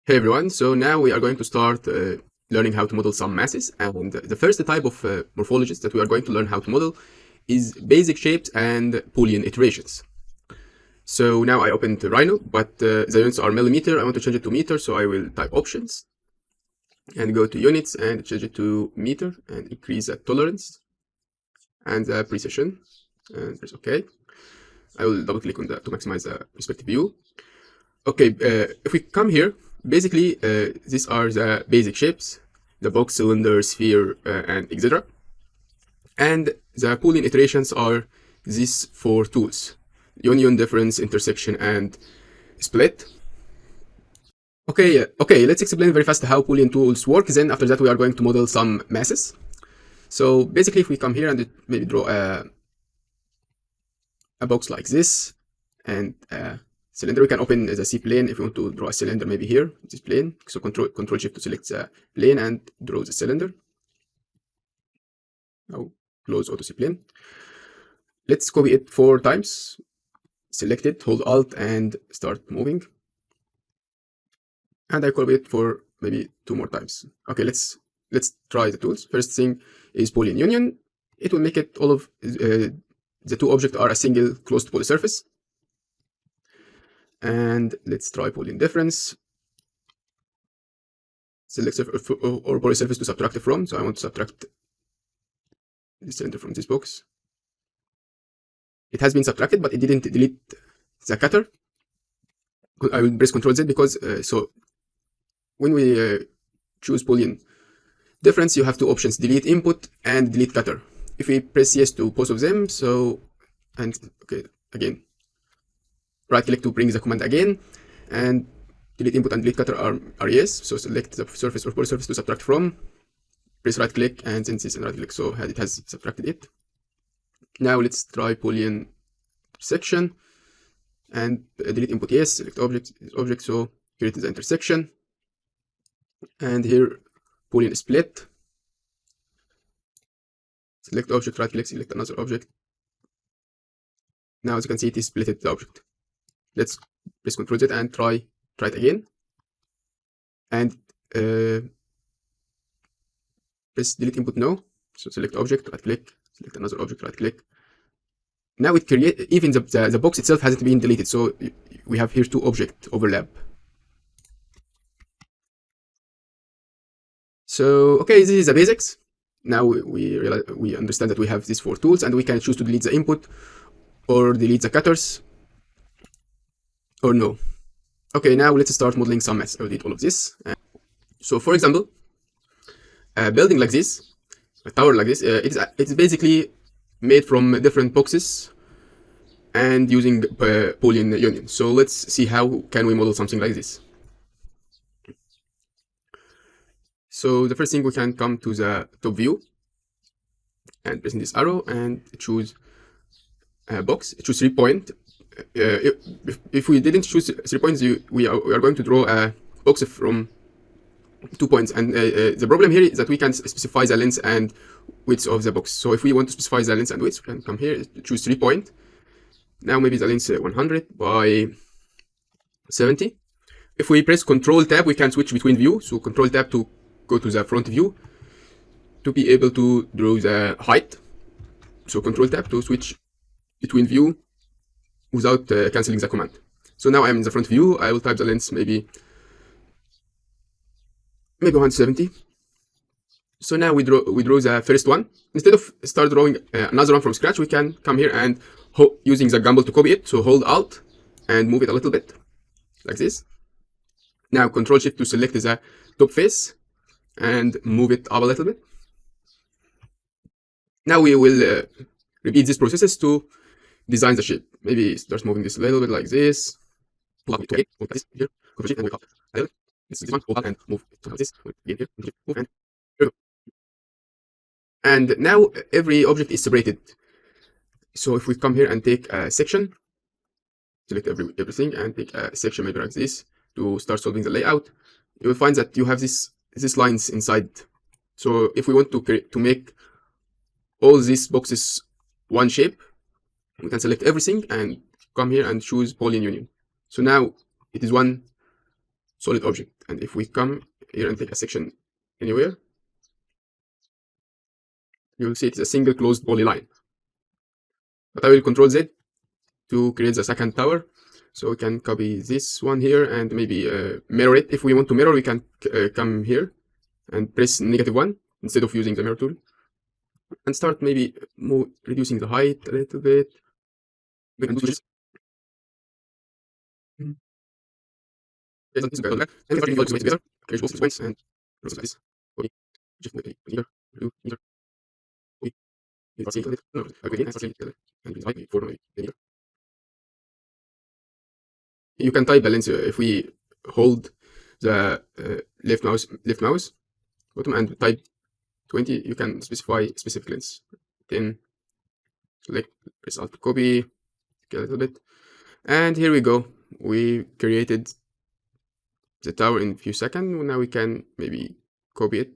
Hey everyone, so now we are going to start learning how to model some masses, and the first type of morphologies that we are going to learn how to model is basic shapes and Boolean iterations. So now I opened Rhino, but the units are millimeter. I want to change it to meter, so I will type options and go to units and change it to meter and increase the tolerance and the precision, and press OK. I will double click on that to maximize the perspective view. Okay, if we come here, basically, these are the basic shapes: the box, cylinder, sphere, and etc. And the Boolean iterations are these four tools: union, difference, intersection, and split. Okay, let's explain very fast how Boolean tools work. Then after that, we are going to model some masses. So basically, if we come here and maybe draw a box like this, and cylinder, we can open the C plane if we want to draw a cylinder, maybe here, this plane. So control shift to select the plane and draw the cylinder. Now close auto C plane. Let's copy it 4 times. Select it, hold Alt and start moving. And I copy it for maybe 2 more times. Okay, let's try the tools. First thing is Boolean union. It will make it all of the 2 objects are a single closed poly surface. And let's try Boolean difference. Select or poly surface to subtract from. So I want to subtract the cylinder from this box. It has been subtracted, but it didn't delete the cutter. I will press Ctrl Z because so when we choose Boolean difference, you have 2 options: delete input and delete cutter. If we press yes to both of them, so and okay, again, right click to bring the command again, and delete input and delete cutter are yes. So select the surface or poly surface to subtract from. Press right click and then this and right click, so it has subtracted it. Now let's try Boolean intersection and delete input yes, select object, so here it is the intersection. And here Boolean split. Select object, right click, select another object. Now as you can see, it is splitted the object. Let's press Ctrl Z and try it again. And press delete input no. So select object, right click, select another object, right click. Now it creates, even the box itself hasn't been deleted. So we have here 2 object overlap. So okay, this is the basics. Now we understand that we have these 4 tools, and we can choose to delete the input or delete the cutters or no. Okay, now let's start modeling some maths. I will delete all of this. So for example, a building like this, a tower like this, it's basically made from different boxes and using Boolean union. So let's see how can we model something like this. So the first thing, we can come to the top view and pressing this arrow and choose a box. Choose 3 point. If we didn't choose 3 points, we are going to draw a box from 2 points. And the problem here is that we can specify the length and width of the box. So if we want to specify the length and width, we can come here, choose 3 point. Now maybe the length 100 by 70. If we press Control Tab, we can switch between view. So Control Tab to go to the front view to be able to draw the height. So Control Tab to switch between view without cancelling the command. So now I'm in the front view. I will type the length maybe 170. So now we draw the first one. Instead of start drawing another one from scratch, we can come here and using the gimbal to copy it. So hold Alt and move it a little bit like this. Now Control Shift to select the top face and move it up a little bit. Now we will repeat these processes to design the shape. Maybe start moving this a little bit like this. Pull up to it, move this here, Control Shift and move up. This is this one, hold up and move it to this. Again here, move and here. And now every object is separated. So if we come here and take a section, select everything and take a section maybe like this to start solving the layout, you will find that you have these lines inside. So if we want to make all these boxes one shape, we can select everything and come here and choose Boolean union. So now it is one solid object. And if we come here and take a section anywhere, you'll see it's a single closed polyline. But I will Control Z to create the second tower. So we can copy this one here and maybe mirror it. If we want to mirror, we can come here and press -1 instead of using the mirror tool, and start maybe reducing the height a little bit. We can do this. And start together, create both points and like this. Just here, here. You can type the length if we hold the left mouse button and type 20. You can specify specific length. Then select, press Alt copy, a little bit, and here we go. We created the tower in a few seconds. Now we can maybe copy it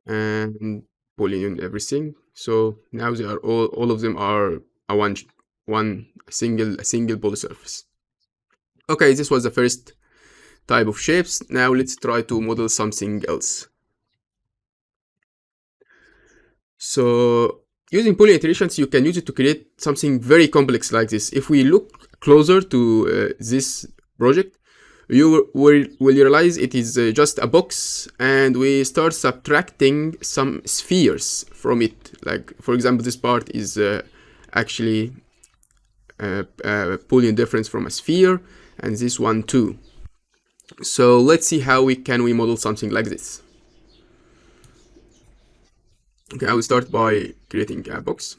and Boolean everything. So now they are all of them are a single poly surface. Okay, this was the first type of shapes. Now let's try to model something else. So using Boolean iterations, you can use it to create something very complex like this. If we look closer to this project, you will realize it is just a box, and we start subtracting some spheres from it. Like, for example, this part is actually a Boolean difference from a sphere, and this one too. So let's see how we model something like this. Okay, I will start by creating a box.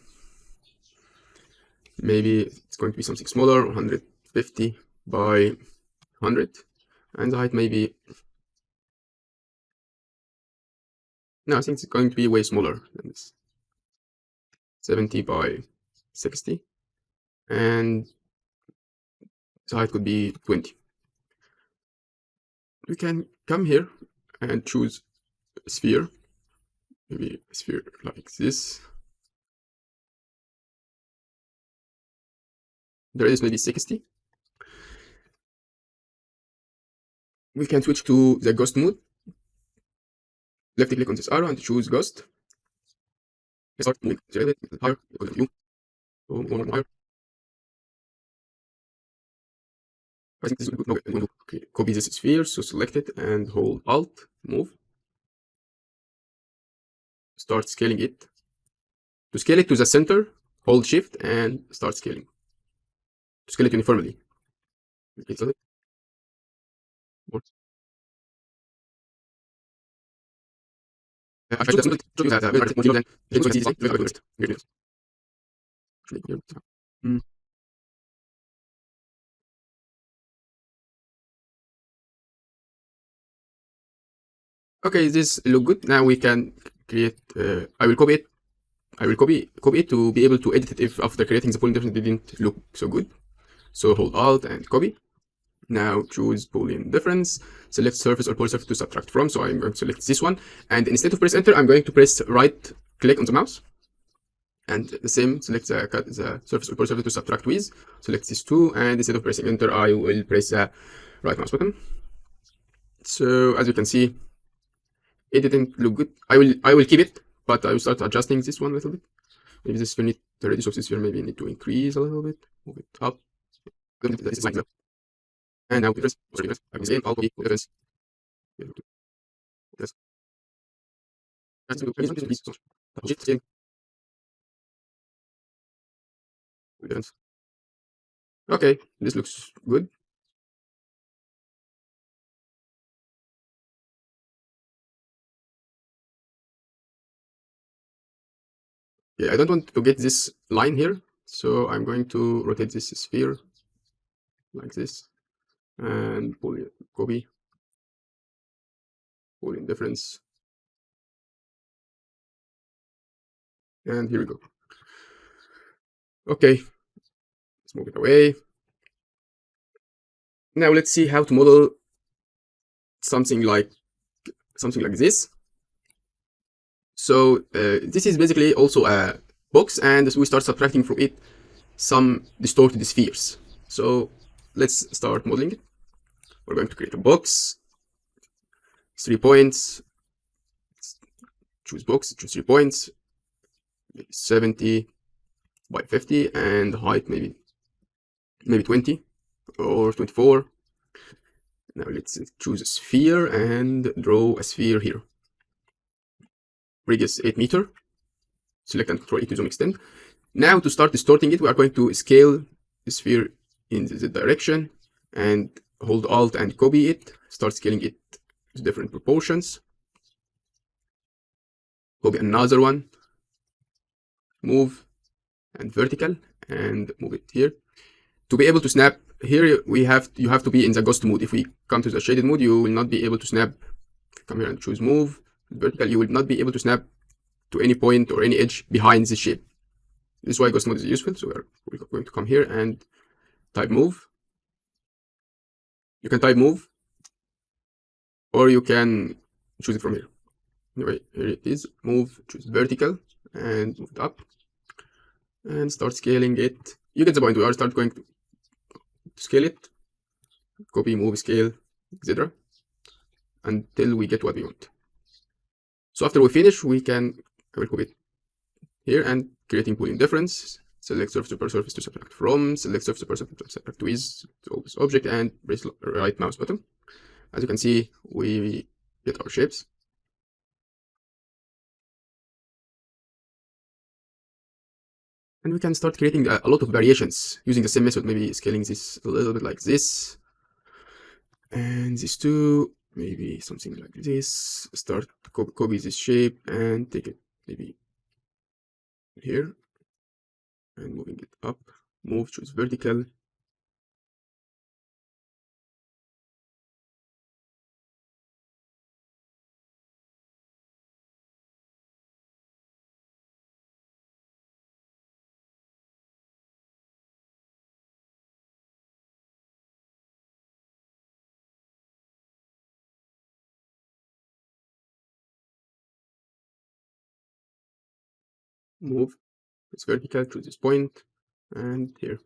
Maybe it's going to be something smaller, 150 by 100, and the height maybe, no, I think it's going to be way smaller than this, 70 by 60, and the height could be 20. We can come here and choose a sphere, maybe a sphere like this. The radius maybe 60. We can switch to the ghost mode. Left click on this arrow and choose ghost. Start moving the higher, view. More higher. I think this is good. No, I want to copy this sphere, so select it and hold Alt, move. Start scaling it. To scale it to the center, hold Shift and start scaling. To scale it uniformly. Okay, this look good. Now we can create. I will copy it to be able to edit it if after creating the Boolean difference didn't look so good. So hold Alt and copy. Now choose Boolean difference, select surface or poly surface to subtract from. So I'm going to select this one, and instead of press enter, I'm going to press right click on the mouse, and the same select the surface or poly surface to subtract with. Select these two, and instead of pressing enter, I will press the right mouse button. So as you can see, it didn't look good. I will keep it, but I will start adjusting this one a little bit. Maybe this will need the radius of this sphere maybe need to increase a little bit. Move it up. This is like that. And now difference. I can say I'll copy difference. Yes. Okay, this looks good. Yeah, I don't want to get this line here, so I'm going to rotate this sphere like this and copy Boolean difference, and here we go. Okay, let's move it away. Now let's see how to model something like this. So this is basically also a box, and we start subtracting from it some distorted spheres. So let's start modeling it. We're going to create a box, 3 points, choose box, choose 3 points, maybe 70 by 50, and height maybe 20 or 24. Now let's choose a sphere and draw a sphere here. Radius 8 meters. Select and Control E to zoom extend. Now to start distorting it, we are going to scale the sphere in the direction and hold Alt and copy it. Start scaling it to different proportions. Copy another one. Move and vertical and move it here. To be able to snap here, you have to be in the ghost mode. If we come to the shaded mode, you will not be able to snap. Come here and choose move vertical. You will not be able to snap to any point or any edge behind the shape. This is why ghost mode is useful. So we're going to come here and type move. You can type move, or you can choose it from here. Anyway, here it is. Move, choose vertical, and move it up, and start scaling it. You get the point. We are going to scale it. Copy, move, scale, etc. until we get what we want. So after we finish, I will copy it here and creating Boolean difference. Select surface to surface to subtract from. Select surface to surface to subtract with this object and press right mouse button. As you can see, we get our shapes. And we can start creating a lot of variations using the same method, maybe scaling this a little bit like this. And this too, maybe something like this. Start copy this shape and take it maybe here. And moving it up, move, choose vertical. Move, it's vertical, choose this point, and here.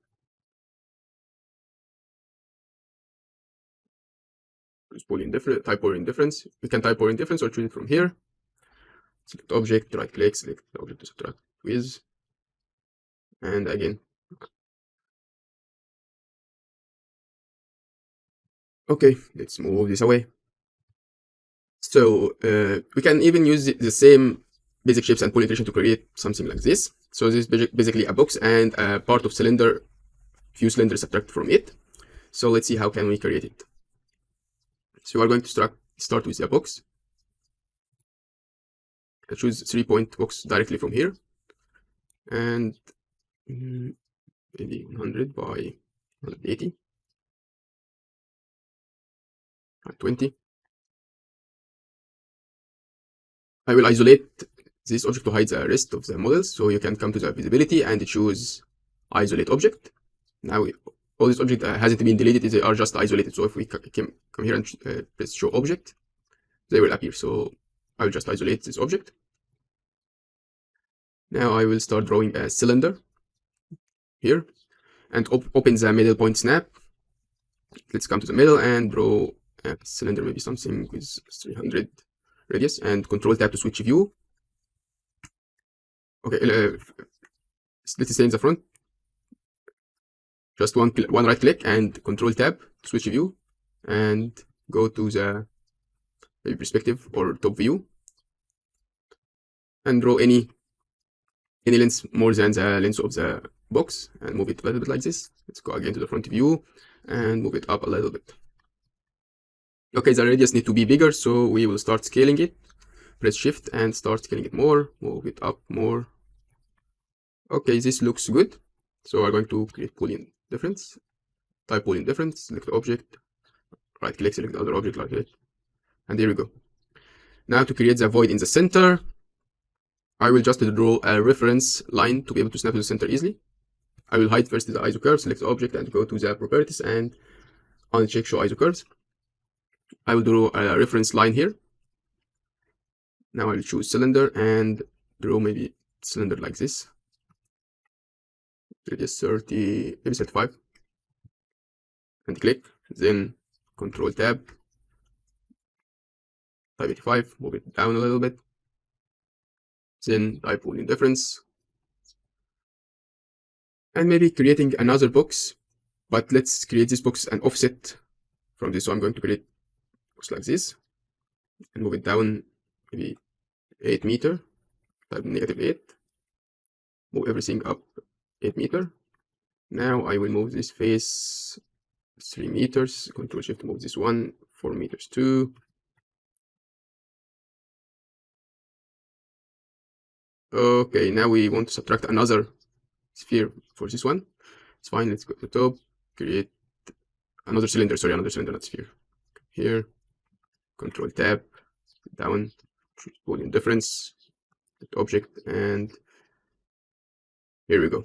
Choose Boolean difference, type Boolean difference. We can type Boolean difference or choose it from here. Select object, right click, select the object to subtract with, and again. Okay, let's move this away. So we can even use the same basic shapes and Boolean iteration to create something like this. So this is basically a box and a part of cylinder, few cylinders subtract from it. So let's see how can we create it. So we are going to start with a box. I choose 3-point box directly from here, and maybe 100 by 180, 20. I will isolate this object to hide the rest of the models. So you can come to the visibility and choose isolate object. Now all this object hasn't been deleted, they are just isolated. So if we come here and press show object, they will appear. So I will just isolate this object. Now I will start drawing a cylinder here and open the middle point snap. Let's come to the middle and draw a cylinder, maybe something with 300 radius, and Control Tab to switch view. Okay, let's stay in the front. Just one right click and Control Tab to switch view, and go to the maybe perspective or top view, and draw any length more than the length of the box, and move it a little bit like this. Let's go again to the front view and move it up a little bit. Okay, the radius need to be bigger, so we will start scaling it. Press shift and start scaling it more, move it up more. Okay, this looks good. So we're going to create Boolean difference. Type Boolean difference, select the object, right click, select the other object like that. And there we go. Now to create the void in the center, I will just draw a reference line to be able to snap to the center easily. I will hide first the ISO curve, select the object and go to the properties and uncheck show ISO curves. I will draw a reference line here. Now I will choose cylinder and draw maybe cylinder like this. Radius 30, maybe 35. And click, then Control Tab, type 85, move it down a little bit, then type Boolean difference, and maybe creating another box, but let's create this box and offset from this. So I'm going to create a box like this and move it down maybe 8 meter, type -8, move everything up 8 meter. Now I will move this face 3 meters, Control Shift, move this one 4 meters too. Okay, now we want to subtract another sphere for this one. It's fine, let's go to the top, create another cylinder, not sphere. Here, Control Tab, down, choose Boolean difference, object, and here we go.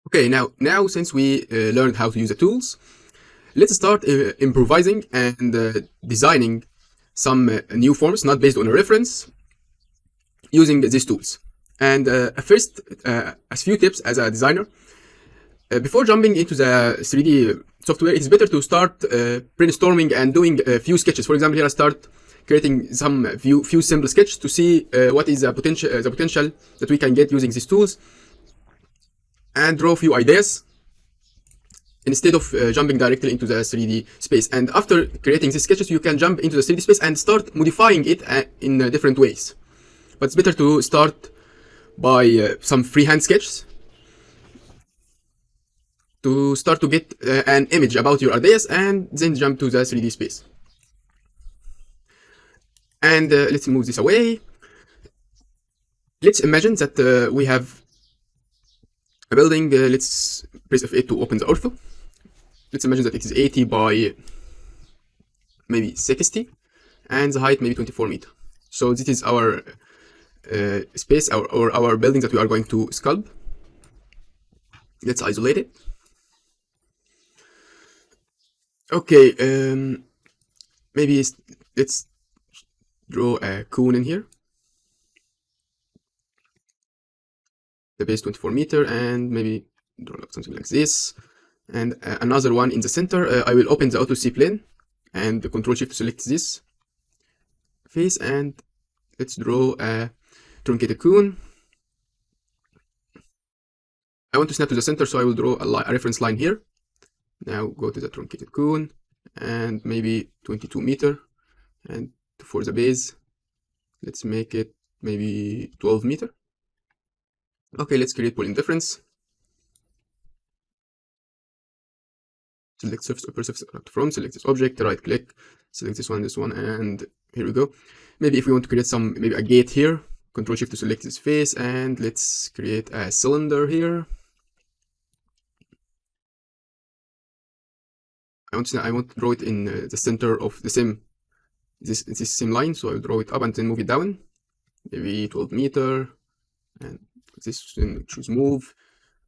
Okay, now since we learned how to use the tools, let's start improvising and designing some new forms, not based on a reference, using these tools. And first, a few tips as a designer. Before jumping into the 3D software, it's better to start brainstorming and doing a few sketches. For example, here I start creating some few simple sketches to see what is the potential that we can get using these tools, and draw a few ideas instead of jumping directly into the 3D space. And after creating these sketches, you can jump into the 3D space and start modifying it in different ways. But it's better to start by some freehand sketches to start to get an image about your ideas, and then jump to the 3D space. And let's move this away. Let's imagine that we have a building. Let's press F8 to open the ortho. Let's imagine that it is 80 by maybe 60, and the height maybe 24 meters. So this is our space, or our building that we are going to sculpt. Let's isolate it. Okay, maybe let's draw a cone in here. The base 24 meters, and maybe draw something like this. And another one in the center. I will open the Auto C plane and the Control Shift to select this face, and let's draw a truncated cone. I want to snap to the center, so I will draw a reference line here. Now go to the truncated cone and maybe 22 meters, and for the base, let's make it maybe 12 meters. Okay, let's create Boolean difference. Select surface, upper surface from, select this object, right click, select this one, and here we go. Maybe if we want to create some, maybe a gate here, Control Shift to select this face, and let's create a cylinder here. I want to draw it in the center of the same same line, so I'll draw it up and then move it down, maybe 12 meters, and this, then choose move,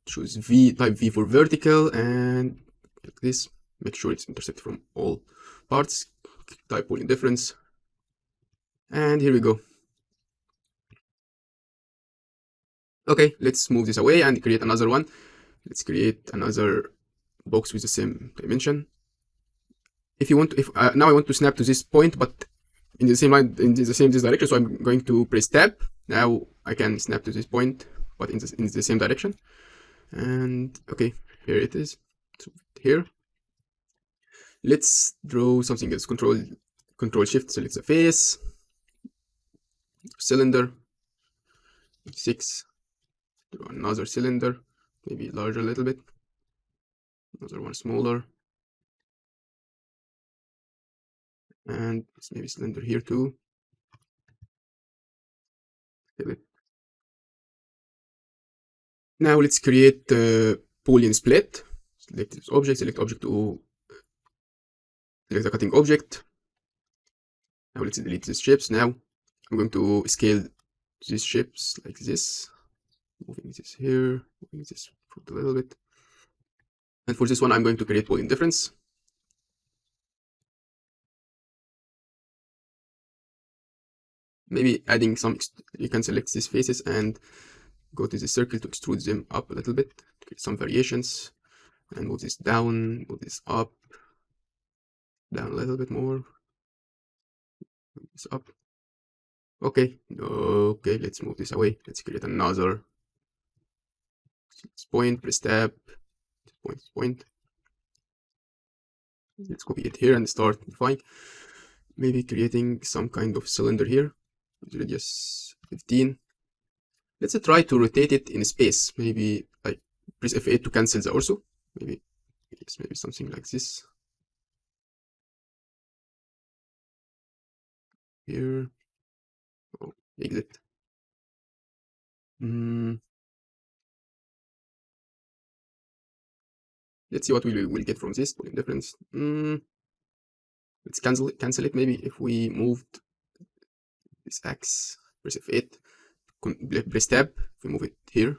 choose V, type V for vertical, and like this, make sure it's intersected from all parts, type Boolean difference, and here we go. Okay, let's move this away and create another one. Let's create another box with the same dimension. If you want to, now I want to snap to this point, but in the same line, in this direction, so I'm going to press Tab. Now I can snap to this point, but in the same direction. And okay, here it is. So here, let's draw something else. Control Shift, select the face, cylinder, 6. Draw another cylinder, maybe larger a little bit. Another one smaller. And maybe cylinder here too. Now let's create a Boolean split. Select this object, select object to select the cutting object. Now let's delete these shapes. Now I'm going to scale these shapes like this, moving this here, moving this a little bit. And for this one, I'm going to create Boolean difference. Maybe adding some, you can select these faces and go to the circle to extrude them up a little bit, to create some variations. and move this down, move this up, down a little bit more, move this up. Okay, okay, let's move this away. Let's create another point, press tab, point. Let's copy it here and start modifying. Maybe creating some kind of cylinder here, radius 15. Let's try to rotate it in space. Maybe like press F8 to cancel the ortho. Maybe yes, maybe something like this. Here. Oh, exit. Let's see what we will get from this Boolean difference. Let's cancel it. Maybe if we moved this X, press F8, press tab, if we move it here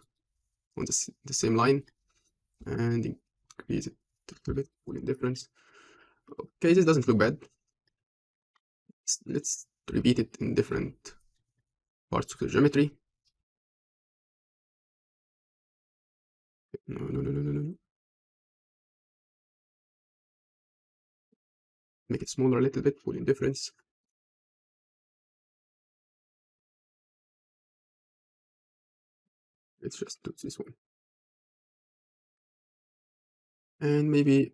on the same line and increase it a little bit, Boolean difference. Okay, this doesn't look bad. Let's repeat it in different parts of the geometry. No. Make it smaller a little bit, Boolean difference. Let's just do this one. And maybe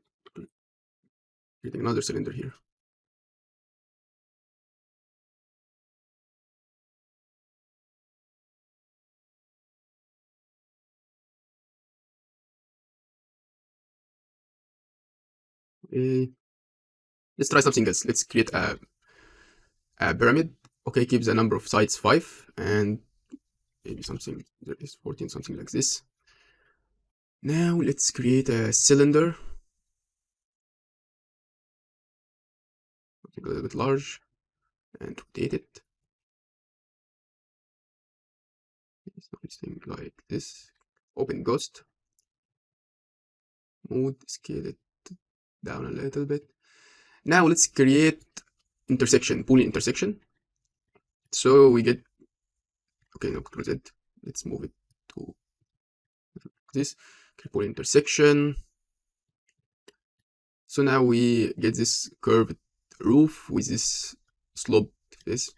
creating another cylinder here. Let's try something else. Let's create a pyramid. Okay, keep the number of sides 5 and maybe something there is 14, something like this. Now let's create a cylinder, something a little bit large, and rotate it. Something like this. Open ghost. Mode, scale it down a little bit. Now let's create intersection, Boolean intersection. So we get, okay, no, Ctrl Z. Let's move it to this, Boolean intersection. So now we get this curved roof with this slope, this.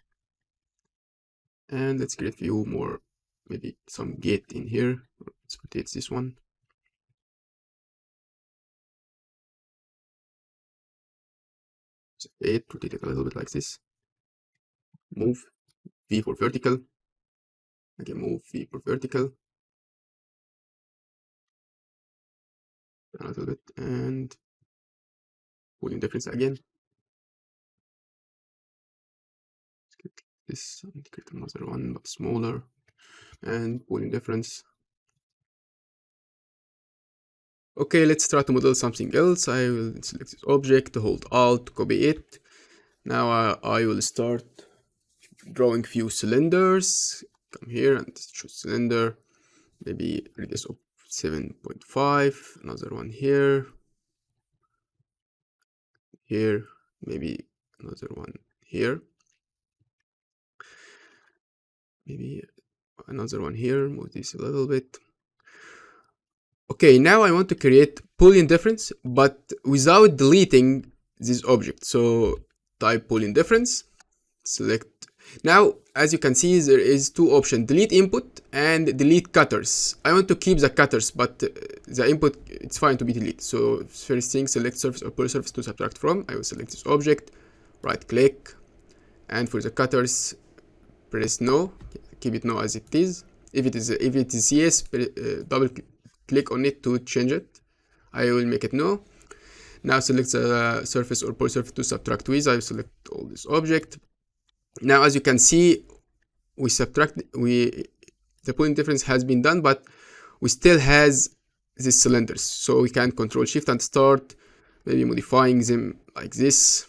And let's create a few more, maybe some gate in here. Let's rotate this one. Rotate it a little bit like this. Move V for vertical. Again, move V for vertical. A little bit and Boolean difference again. Let's get this and create another one but smaller and Boolean difference. Okay, let's try to model something else. I will select this object, hold Alt, copy it. Now I will start drawing few cylinders. Come here and choose cylinder, maybe radius of 7.5, another one here, maybe another one here, maybe another one here, move this a little bit. Okay, now I want to create Boolean difference, but without deleting this object. So type Boolean difference, select. Now, as you can see, there is two options, delete input and delete cutters. I want to keep the cutters, but the input, it's fine to be deleted. So first thing, select surface or poly surface to subtract from. I will select this object, right click, and for the cutters, press no, keep it no as it is. If it is yes, double click on it to change it. I will make it no. Now select the surface or poly surface to subtract with. I will select all this object. Now, as you can see, the Boolean difference has been done, but we still has these cylinders. So we can Control Shift and start maybe modifying them like this.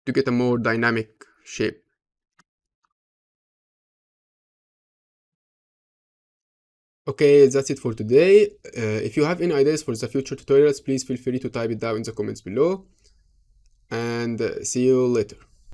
To get a more dynamic shape. Okay, that's it for today. If you have any ideas for the future tutorials, please feel free to type it down in the comments below. And see you later.